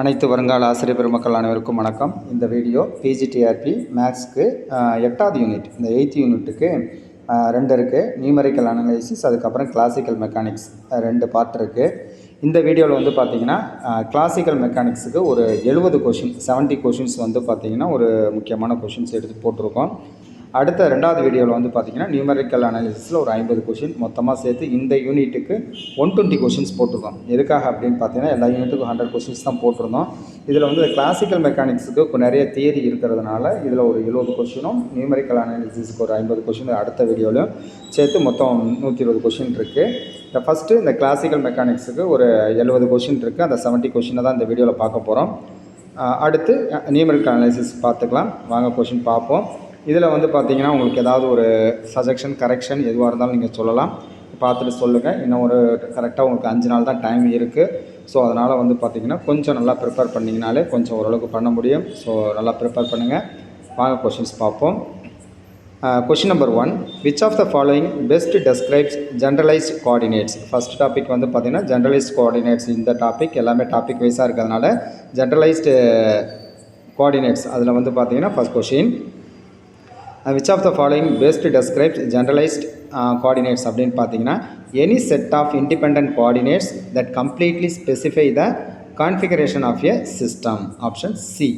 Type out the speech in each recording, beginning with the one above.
அனைத்து வருங்கால ஆசிரியர் பெருமக்கள் அனைவருக்கும் வணக்கம். இந்த வீடியோ TRB மேக்ஸ்க்கு 8வது யூனிட், இந்த 8th யூனிட்டுக்கு 2 இருக்குது. நியூமரிக்கல் அனலைசிஸ், அதுக்கப்புறம் கிளாசிக்கல் மெக்கானிக்ஸ் 2 பார்ட் இருக்குது. இந்த வீடியோவில் வந்து பார்த்திங்கன்னா கிளாசிக்கல் மெக்கானிக்ஸுக்கு ஒரு 70 கொஷின்ஸ் வந்து பார்த்திங்கன்னா ஒரு முக்கியமான கொஷின்ஸ் எடுத்து போட்டிருக்கோம். அடுத்த 2வது வீடியோவில் வந்து பார்த்திங்கன்னா நியூமரிக்கல் அனாலிசிஸில் ஒரு 50 கொஷின் மொத்தமாக சேர்த்து இந்த யூனிட்டுக்கு 120 கொஷின்ஸ் போட்டிருக்கோம். எதுக்காக அப்படின்னு பார்த்தீங்கன்னா எல்லா யூனிட்டுக்கும் 100 கொஷின்ஸ் தான் போட்டிருந்தோம். இதில் வந்து கிளாசிக்கல் மெக்கானிக்ஸுக்கு நிறைய தியரி இருக்கிறதுனால இதில் ஒரு 70 கொஷினும், நியூமரிக்கல் அனாலிசிஸுக்கு ஒரு 50 கொஷின் அடுத்த வீடியோவிலும் சேர்த்து மொத்தம் 120 கொஷின் இருக்குது. இந்த ஃபஸ்ட்டு இந்த கிளாசிக்கல் மெக்கானிக்ஸுக்கு ஒரு 70 கொஷின் இருக்குது. அந்த 70 கொஷினை தான் இந்த வீடியோவில் பார்க்க போகிறோம். அடுத்து நியூமரிக்கல் அனாலிசிஸ் பார்த்துக்கலாம். வாங்க கொஷின் பார்ப்போம். இதில் வந்து பார்த்திங்கன்னா உங்களுக்கு ஏதாவது ஒரு சஜெக்ஷன், கரெக்ஷன் எதுவாக இருந்தாலும் நீங்கள் சொல்லலாம், பார்த்துட்டு சொல்லுங்கள். இன்னும் ஒரு கரெக்டாக உங்களுக்கு 5 நாள் தான் டைம் இருக்குது. ஸோ அதனால் வந்து பார்த்திங்கன்னா கொஞ்சம் நல்லா ப்ரிப்பேர் பண்ணிங்கனாலே கொஞ்சம் ஓரளவுக்கு பண்ண முடியும். ஸோ நல்லா ப்ரிப்பேர் பண்ணுங்கள். வாங்க கொஷின்ஸ் பார்ப்போம். Question number 1, which of the following best describes generalized coordinates. First topic வந்து பார்த்திங்கன்னா ஜென்ரலைஸ்ட் கோஆர்டினேட்ஸ். இந்த டாபிக் எல்லாமே டாபிக் வைஸாக இருக்கிறதுனால ஜென்ரலைஸ்டு கோஆர்டினேட்ஸ் அதில் வந்து பார்த்திங்கன்னா first question, which of the following best describes generalized coordinates அப்படின்னு பார்த்தீங்கன்னா any set of independent coordinates that completely specify the configuration of a system. Option C.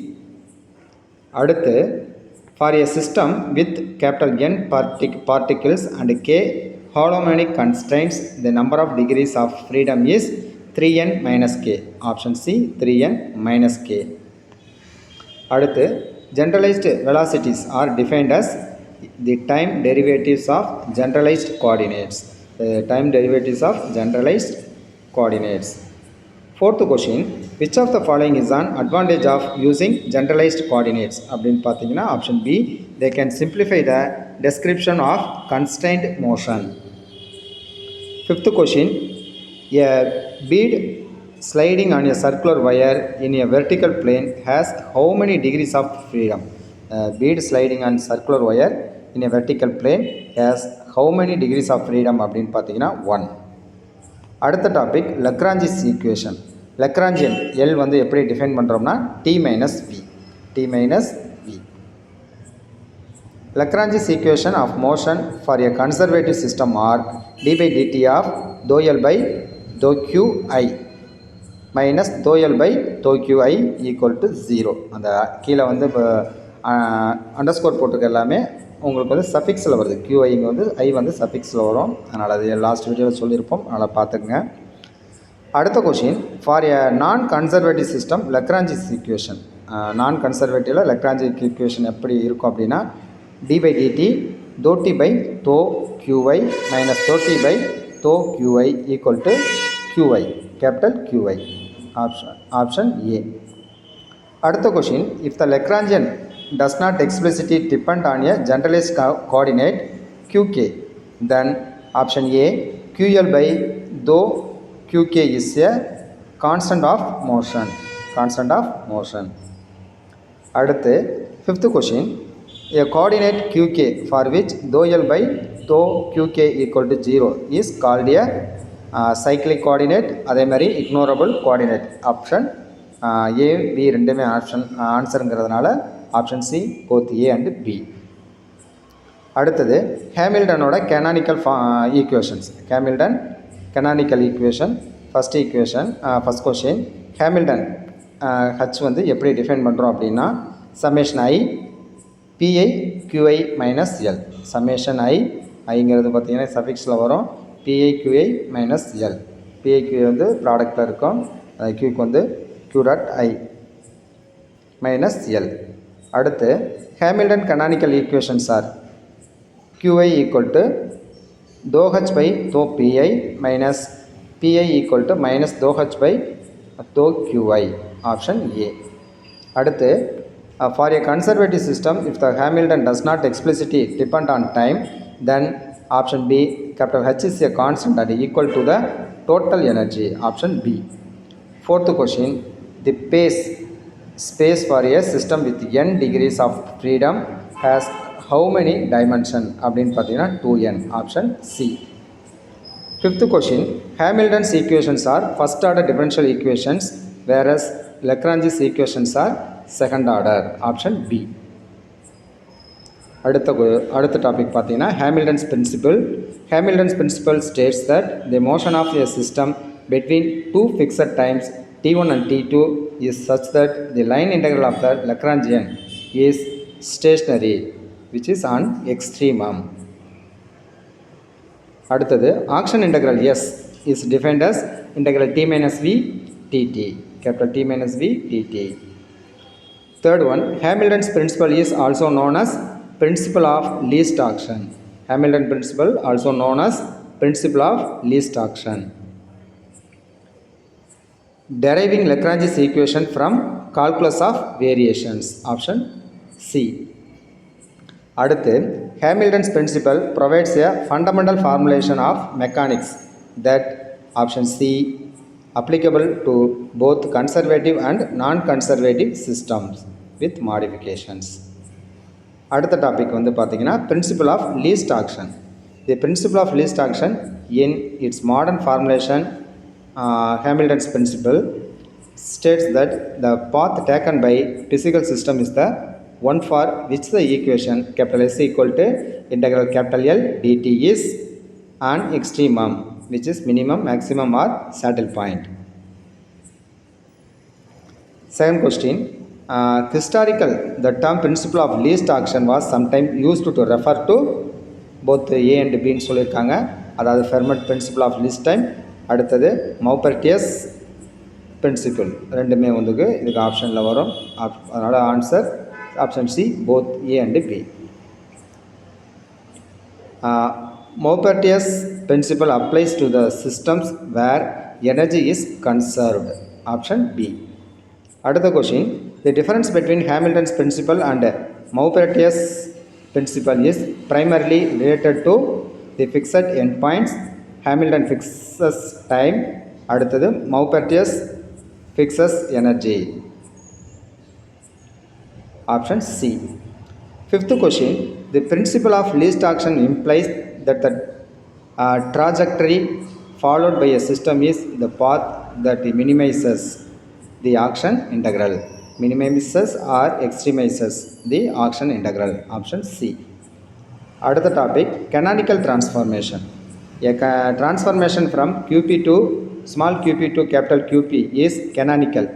அடுத்து, for a system with capital N particles and k harmonic constraints, the number of degrees of freedom is 3n minus k. Option C, 3n minus k. அடுத்து, generalized velocities are defined as the time derivatives of generalized coordinates. The time derivatives of generalized coordinates. Fourth question, which of the following is an advantage of using generalized coordinates? அப்படின்னு பார்த்தீங்கன்னா option B, they can simplify the description of constrained motion. Fifth question, a bead sliding on a circular wire in a vertical plane has how many degrees of freedom? Bead sliding on circular wire in a vertical plane has how many degrees of freedom அப்படின்னு பார்த்தீங்கன்னா 1. அடுத்த topic லக்ராஞ்சிஸ் equation. Lagrangian L வந்து எப்படி define பண்ணுறோம்னா T minus V. Lagrange's equation of motion for a conservative system are d by dt of dou L by dou Qi minus dou L by dou Qi equal to 0. அந்த கீழே வந்து underscore போட்டிருக்க எல்லாமே உங்களுக்கு வந்து சஃபிக்ஸில் வருது. Qi வந்து ஐ வந்து சஃபிக்ஸில் வரும். அதனால் அது லாஸ்ட் வீடியோவில் சொல்லியிருப்போம், அதனால் பார்த்துக்குங்க. அடுத்த கொஷின், ஃபார் எ நான் கன்சர்வேட்டிவ் சிஸ்டம் லக்ராஞ்சிஸ் ஈக்குவேஷன். நான் கன்சர்வேட்டிவில் லக்ராஞ்சிஸ் ஈக்குவேஷன் எப்படி இருக்கும் அப்படின்னா d by dt dou t by dou Qi minus dou t by dou Qi equal to Qi, capital Qi. Option A. அடுத்த question, if the Lagrangian does not explicitly depend on a generalized coordinate Qk, then option A, Ql by dou Qk is a constant of motion. அடுத்து fifth question, a coordinate Qk for which dou L by dou Qk equal to 0 is called a cyclic coordinate. அதே மாதிரி ignorable coordinate. Option A, B ரெண்டுமே ஆன்சருங்கிறதுனால option C, both A and B. அடுத்தது ஹேமில்டனோட canonical equations. Hamilton canonical equation. First question, Hamilton H வந்து எப்படி define பண்ணுறோம் அப்படின்னா summation I PI QI minus L. சம்மேஷன் ஐங்கிறது பார்த்தீங்கன்னா சஃபிக்ஸில் வரும். PI QI minus L. PI QI வந்து ப்ராடக்டில் இருக்கும். Qக்கு வந்து Q dot I minus L. அடுத்து Hamilton canonical equations are Qi equal to dou H by dou PI minus PI equal to minus dou H by dou Qi. Option A. அடுத்து for a conservative system, if the Hamilton does not explicitly depend on time, then option B, capital H is a constant and equal to the total energy. Option B. Fourth question, the space for a system with n degrees of freedom has how many dimension அப்படின்னு பார்த்தீங்கன்னா 2n. Option C. Fifth question, Hamilton's equations are first order differential equations, whereas Lagrange's equations are second order. Option B. அடுத்த topic பார்த்தீங்கன்னா Hamilton's principle. Hamilton's principle states that the motion of a system between two fixed times t1 and t2 is such that the line integral of the Lagrangian is stationary, which is on extremum. அடுத்தது action integral S is defined as integral t minus v dt, capital T minus v dt. Third one, Hamilton's principle is also known as principle of least action. Hamilton principle also known as principle of least action. Deriving Lagrange's equation from calculus of variations. Option C. அடுத்து, Hamilton's principle provides a fundamental formulation of mechanics that option C applicable to both conservative and non-conservative systems with modifications. அடுத்த topic வந்து பார்த்தீங்கன்னா principle of least action. The principle of least action in its modern formulation Hamilton's principle states that the path taken by physical system is the one for which the equation capital S equal to integral capital L dt is an extremum, which is minimum, maximum or saddle point. Second question. Historical, the term principle of least action was sometimes used to refer to both A and B ன்னு சொல்லியிருக்காங்க. அதாவது Fermat principle of least time, அடுத்தது Maupertuis principle, ரெண்டுமே வந்துக்கு இதுக்கு ஆப்ஷனில் வரும். அதனால் answer option C, both A and B. Maupertuis principle applies to the systems where energy is conserved. Option B. அடுத்த question, the difference between Hamilton's principle and Maupertuis principle is primarily related to the fixed endpoints. Hamilton fixes time, அடுத்தது Maupertuis fixes energy. Option C. Fifth question, the principle of least action implies that the trajectory followed by a system is the path that minimizes the action integral, minimizes or extremizes the action integral. Option C. அடுத்த topic canonical transformation. A transformation from qp to small qp to capital QP is canonical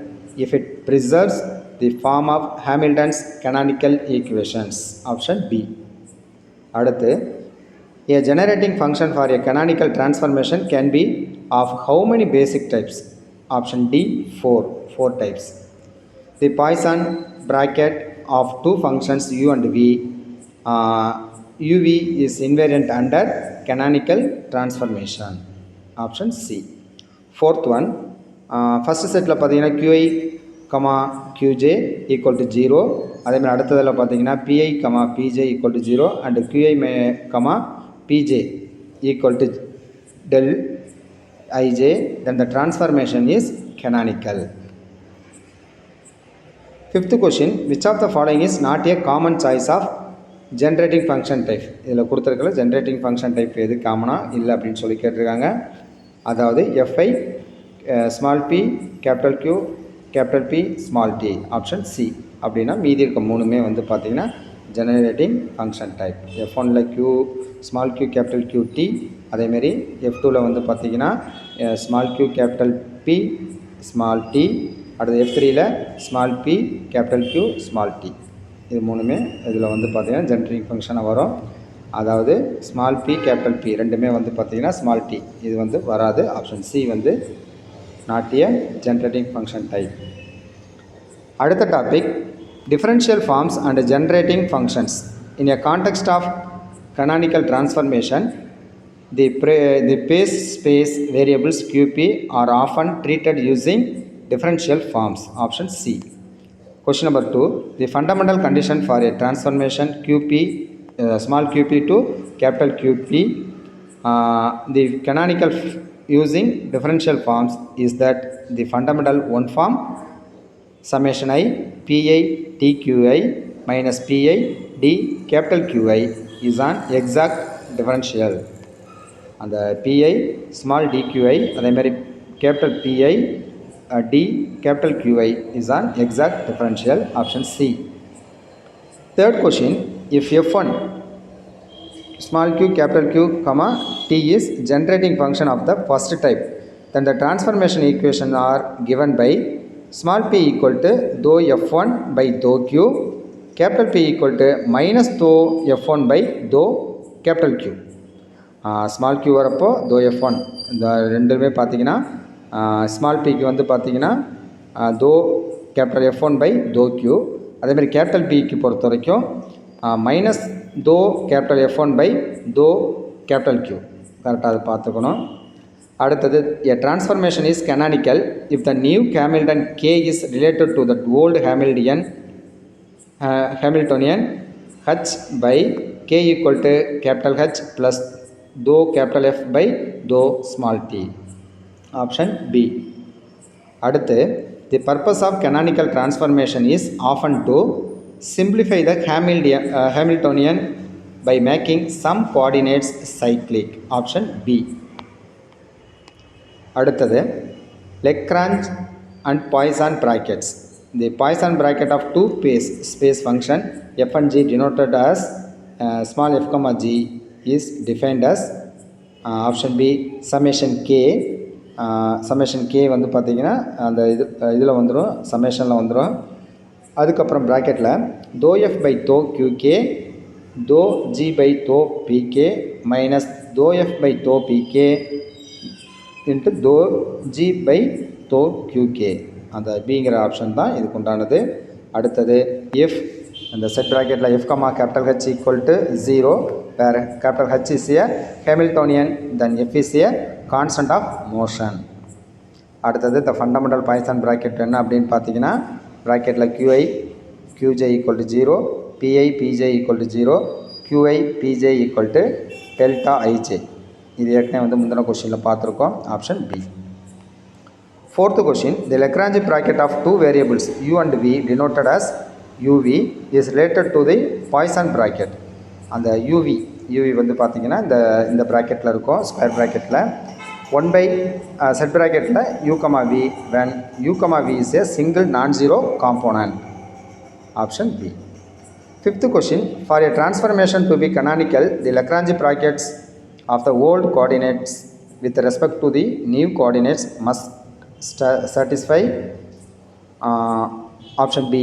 if it preserves the form of Hamilton's canonical equations. Option B. அடுத்து, a generating function for a canonical transformation can be of how many basic types? Option D, 4 types. The Poisson bracket of two functions u and v, uv is invariant under canonical transformation. Option C. Fourth one, first setல பார்த்தீங்கன்னா qi, qj equal to 0. அதே மாதிரி அடுத்ததில் பார்த்தீங்கன்னா pi, pj equal to 0 and qi, pj equal to del ij, then the transformation is canonical. Fifth question, which of the following is not a common choice of generating function type? இதில் கொடுத்துருக்கல generating function type எது காமனாக இல்லை அப்படின்னு சொல்லி கேட்டிருக்காங்க. அதாவது fi small p capital Q capital P small t. Option C. அப்படின்னா மீதி இருக்க மூணுமே வந்து பார்த்தீங்கன்னா ஜெனரேட்டிங் ஃபங்க்ஷன் டைப். F1ல் q small q capital QT, அதேமாரி F2ல் வந்து பார்த்தீங்கன்னா small q capital P small t, அடுத்து F3ல் small p capital Q small t. இது மூணுமே இதில் வந்து பார்த்தீங்கன்னா ஜெனரேட்டிங் ஃபங்க்ஷனாக வரும். அதாவது ஸ்மால் p கேபிட்டல் P ரெண்டுமே வந்து பார்த்தீங்கன்னா ஸ்மால் t, இது வந்து வராது. ஆப்ஷன் சி வந்து not a generating function type. அடுத்த topic, differential forms and generating functions. In a context of canonical transformation, the phase space variables qp are often treated using differential forms. Option C. Question number 2, the fundamental condition for a transformation qp small qp to capital QP, the canonical using differential forms is that the fundamental one form summation I pi tqi minus pi d capital Qi is an exact differential. அந்த pi small dqi அதே மாதிரி capital pi D. Capital Qi is an exact differential. Option C. Third question, if f1 small q capital Q comma t is generating function of the first type, then the transformation equations are given by small p equal to dou f1 by dou q, capital P equal to minus dou f1 by dou capital Q. Small q வரப்போ dou f1 இந்த ரெண்டுமே பார்த்தீங்கன்னா small பிக்கு வந்து பார்த்தீங்கன்னா dou capital f1 by dou q, அதேமாதிரி capital பிக்கு பொறுத்த வரைக்கும் minus dou capital f1 by dou capital q. கரெக்டாக அது பார்த்துக்கணும். அடுத்தது a transformation is canonical if the new Hamilton k is related to the old Hamiltonian h by k equal to capital H plus dou capital F by dou small t. Option B. அடுத்து the purpose of canonical transformation is often to simplify the Hamiltonian by making some coordinates cyclic. Option B. அடுத்தது Lagrange and Poisson brackets. The Poisson bracket of two space function f and g denoted as small f comma g is defined as option B summation k. summation k வந்து பார்த்தீங்கன்னா அந்த இதில் வந்துடும், சம்மேஷனில் வந்துடும். அதுக்கப்புறம் ப்ராக்கெட்டில் dou f by dou qk dou g by dou pk minus dou f by dou pk into dou g by dou qk. அந்த பிங்கிற ஆப்ஷன் தான் இதுக்கு உண்டானது. அடுத்தது இஃப் அந்த செட் ப்ராக்கெட்டில் f comma capital H equal to 0 where capital H is a Hamiltonian then f is a constant of motion. அடுத்தது the fundamental Poisson bracket என்ன அப்படின்னு பார்த்தீங்கன்னா ப்ராக்கெட்டில் qi qj equal to 0 pi pj equal to 0 qi pj equal to delta ij. இது ஏற்கனவே வந்து முந்தின கொஸ்டினில் பார்த்துருக்கோம். Option B. Fourth question, the Lagrange bracket of two variables u and v denoted as uv is related to the Poisson bracket. அந்த uv வந்து பார்த்தீங்கன்னா இந்த ப்ராக்கெட்டில் இருக்கும், ஸ்கொயர் ப்ராக்கெட்டில் 1 by set bracketல u comma v when u comma v is a single non-zero component. Option B. Fifth question, for a transformation to be canonical, the Lagrange brackets of the old coordinates with respect to the new coordinates must satisfy option B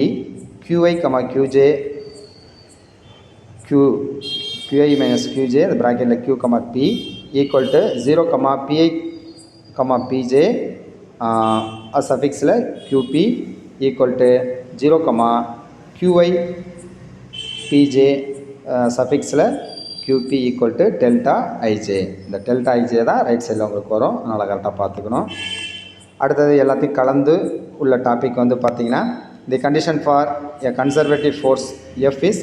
qi comma qj qi minus qj the bracket like q comma p equal to 0 comma pi comma pj a suffix like qp equal to 0 comma qi pj suffix like qp equal to delta ij. இந்த delta ij தான் right சைடில் உங்களுக்கு வரும், அதனால் கரெக்டாக பார்த்துக்கணும். அடுத்தது எல்லாத்தையும் கலந்து உள்ள டாபிக் வந்து பார்த்தீங்கன்னா the condition for a conservative force F is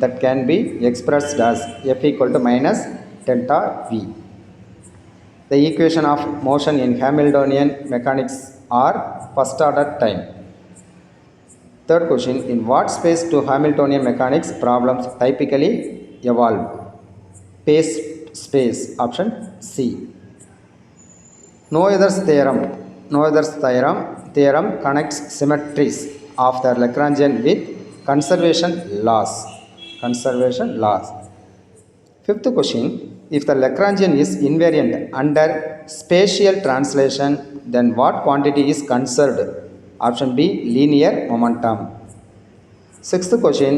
that can be expressed as F equal to minus delta V. The equation of motion in Hamiltonian mechanics are first order time. Third question, in what space do Hamiltonian mechanics problems typically evolve? Phase space. Option C. Noether's theorem connects symmetries of the Lagrangian with conservation laws. Fifth question, if the Lagrangian is invariant under spatial translation, then what quantity is conserved? Option B, linear momentum. Sixth question,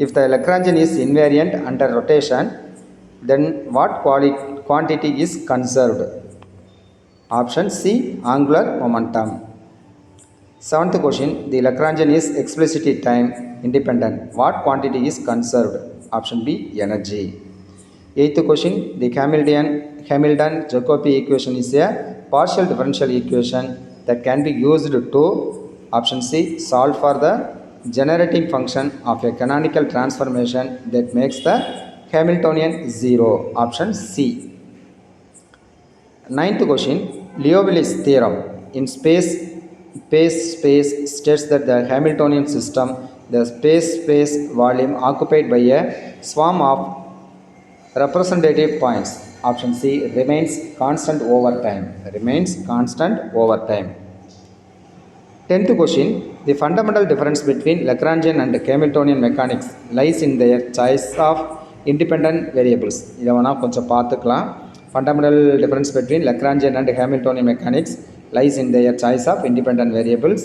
if the Lagrangian is invariant under rotation, then what quantity is conserved? Option C, angular momentum. Seventh question, the Lagrangian is explicitly time independent. What quantity is conserved? Option B, energy. Eighth question, the Hamilton-Jacobi equation is a partial differential equation that can be used to, option C, solve for the generating function of a canonical transformation that makes the Hamiltonian zero. Option C. Ninth question, Liouville's theorem in space states that the Hamiltonian system, the space volume occupied by a swarm of representative points, option C, remains constant over time. 10th question. The fundamental difference between Lagrangian and Hamiltonian mechanics lies in their choice of independent variables. இதை வேணால் கொஞ்சம் பார்த்துக்கலாம். Fundamental difference between Lagrangian and Hamiltonian mechanics lies in their choice of independent variables.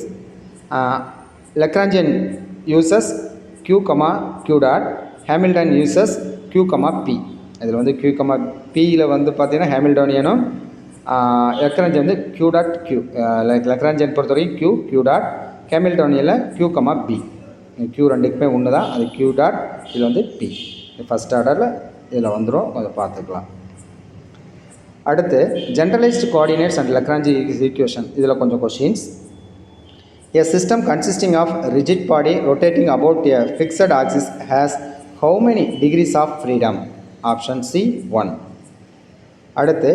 Lagrangian uses q, q dot. Hamilton uses q, p. இதில் வந்து q, pயில் வந்து பார்த்தீங்கன்னா ஹேமில்டோனியனும் லக்ராஞ்சியன் வந்து q டாட் q. லக்ராஞ்சியன் பொறுத்தவரைக்கும் q டாட், ஹேமில்டோனியில் q, p. q ரெண்டுக்குமே ஒன்று தான், அது q டாட், இதில் வந்து p. ஃபஸ்ட் ஆர்டரில் இதில் வந்துடும், கொஞ்சம் பார்த்துக்கலாம். அடுத்து ஜென்ரலைஸ்டு கோஆர்டினேட்ஸ் அண்ட் லக்ராஞ்சி ஈக்குவேஷன், இதில் கொஞ்சம் questions. A system consisting of rigid body rotating about a fixed axis has how many degrees of freedom? Option C 1. அடுத்து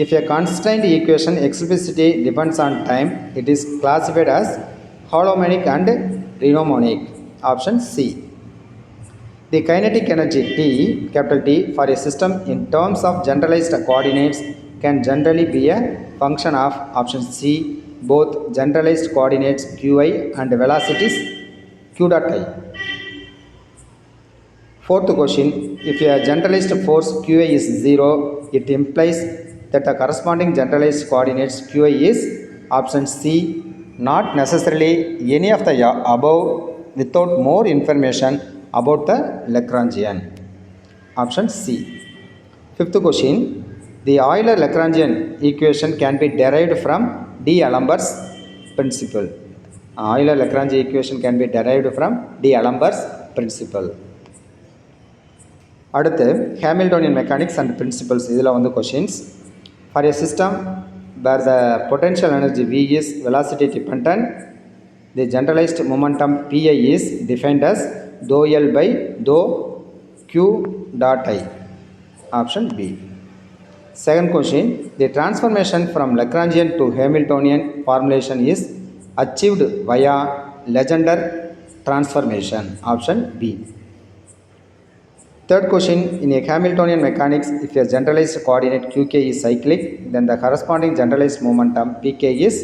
if a constraint equation explicitly depends on time, it is classified as holomonic and renomonic. Option C. The kinetic energy T, capital T, for a system in terms of generalized coordinates can generally be a function of, option C, both generalized coordinates qi and velocities q dot I. Fourth question, if a generalized force qi is 0, it implies that the corresponding generalized coordinates qi is, option C, not necessarily any of the above without more information about the Lagrangian. Option C. Fifth question, the Euler-Lagrangian equation can be derived from D'Alembert's principle. Euler-Lagrange equation can be derived from D'Alembert's principle. அடுத்து Hamiltonian mechanics and principles, இதில் வந்து questions. For a system where the potential energy V is velocity dependent, the generalized momentum Pi is defined as dou L by dou Q dot I. Option B. Second question, the transformation from Lagrangian to Hamiltonian formulation is achieved via Legendre transformation. Option B. Third question, in a Hamiltonian mechanics, if a generalized coordinate qk is cyclic, then the corresponding generalized momentum pk is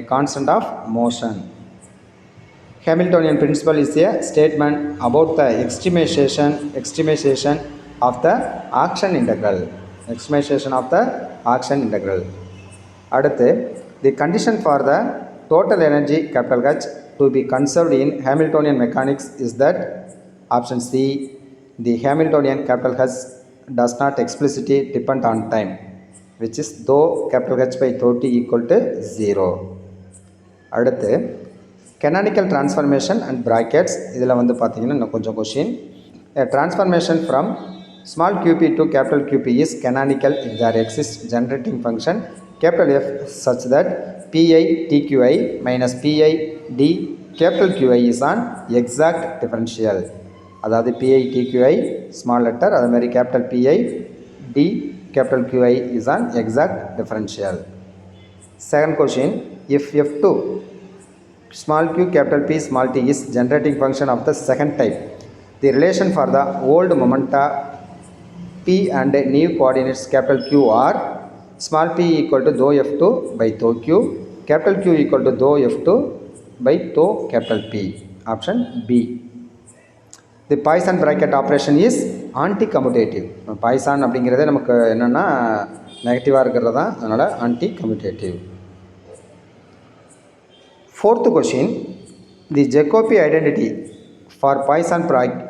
a constant of motion. Hamiltonian principle is a statement about the extremization of the action integral. Extremization of the action integral. அடுத்து, the condition for the total energy capital H to be conserved in Hamiltonian mechanics is that, option C, the Hamiltonian capital H does not explicitly depend on time, which is dou capital H by dou t equal to 0. அடுத்து canonical transformation and brackets, இதில் வந்து பார்த்தீங்கன்னா இன்னும் கொஞ்சம் question. A transformation from small qp to capital QP is canonical if there exists generating function capital F such that pi tqi minus pi d capital Qi is an exact differential. அதாவது pi tqi small letter, அதே மாதிரி capital pi d capital Qi is an exact differential. Second question, if f2 small q capital P small t is generating function of the second type, the relation for the old momenta P and new coordinates capital Q are small p equal to dou f2 by dou q, capital Q equal to dou f2 by dou capital P. Option B. The Poisson bracket operation is anti-commutative. Poisson அப்படிங்கிறதே நமக்கு என்னென்னா நெகட்டிவாக இருக்கிறது தான், அதனால் anti-commutative. Fourth question, the Jacobi identity for Poisson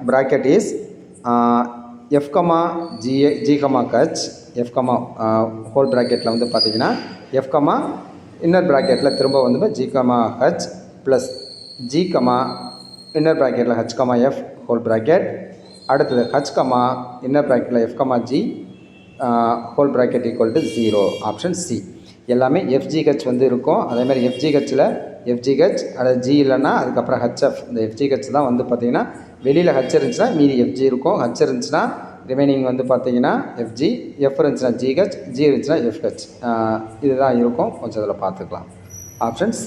bracket is f, g, h, f, whole bracketல வந்து பார்த்தீங்கன்னா f, inner bracketல திரும்ப வந்து g, h plus g, inner bracketல h, f whole bracket. அடுத்தது h, இன்னர் bracketல f, g whole bracket equal to 0. Option C. எல்லாமே FGH வந்து இருக்கும். அதே மாதிரி FGHல FGH அல்லது G இல்லைன்னா அதுக்கப்புறம் HF. இந்த FGH தான் வந்து பார்த்திங்கன்னா வெளியில் H இருந்துச்சுன்னா மீதி FG இருக்கும், H இருந்துச்சுன்னா ரிமைனிங் வந்து பார்த்திங்கன்னா FG, F இருந்துச்சுன்னா GH, G இருந்துச்சுன்னா FH. இதுதான் இருக்கும், கொஞ்சம் இதில் பார்த்துக்கலாம். Option C.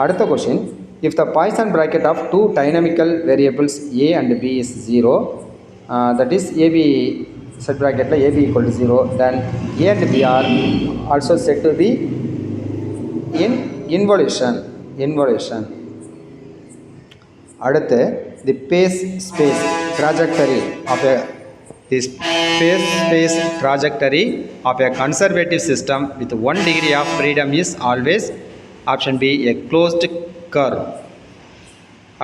அடுத்த question, if the Poisson bracket of two dynamical variables A and B is 0, that is AB set bracketல AB equal to 0, then A and B are also said to be in involution. involution. அடுத்து the space trajectory of a space trajectory of a conservative system with 1 degree of freedom is always option B a closed curve.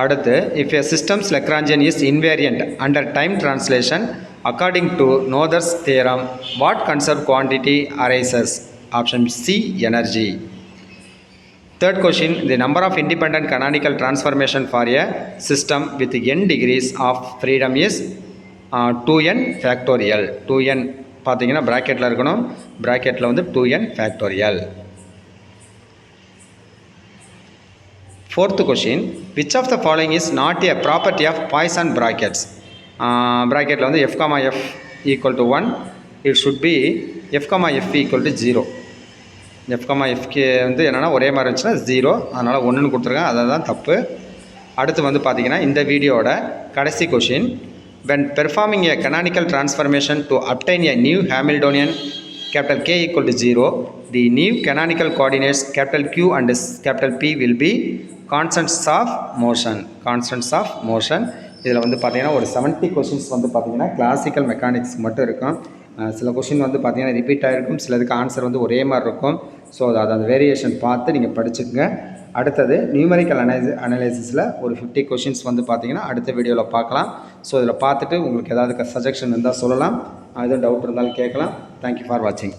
அடுத்து if a system's Lagrangian is invariant under time translation according to Noether's theorem, what conserved quantity arises? Option C energy. Third question, the number of independent canonical transformation for a system with n degrees of freedom is 2n factorial. 2n பார்த்தீங்கன்னா bracketல இருக்கணும், bracketல வந்து 2n factorial. Fourth question, which of the following is not a property of Poisson brackets? Bracketல வந்து f, f equal to 1, it should be f, f equal to 0. f, fக்கு வந்து என்னென்னா ஒரே மாதிரி இருந்துச்சுன்னா 0, அதனால் 1ன்னு கொடுத்துருக்காங்க, அதுதான் தப்பு. அடுத்து வந்து பார்த்தீங்கன்னா இந்த வீடியோட கடைசி question, when performing a canonical transformation to obtain a new Hamiltonian capital K equal to 0, the new canonical coordinates capital Q and capital P will be constants of motion. Constants of motion. இதில் வந்து பார்த்தீங்கன்னா ஒரு 70 questions வந்து பார்த்தீங்கன்னா classical mechanics மட்டும் இருக்கும். சில question வந்து பார்த்தீங்கன்னா ரிப்பீட் ஆகிருக்கும், சிலதுக்கு ஆன்சர் வந்து ஒரே மாதிரி இருக்கும். ஸோ அது அந்த வேரியேஷன் பார்த்து நீங்கள் படிச்சுக்கங்க. அடுத்தது நியூமரிக்கல் அனலைசிஸில் ஒரு 50 கொஷின்ஸ் வந்து பார்த்தீங்கன்னா அடுத்த வீடியோவில் பார்க்கலாம். ஸோ இதில் பார்த்துட்டு உங்களுக்கு ஏதாவது சஜஷன் இருந்தால் சொல்லலாம், எதுவும் டவுட் இருந்தாலும் கேட்கலாம். தேங்க்யூ ஃபார் வாட்சிங்.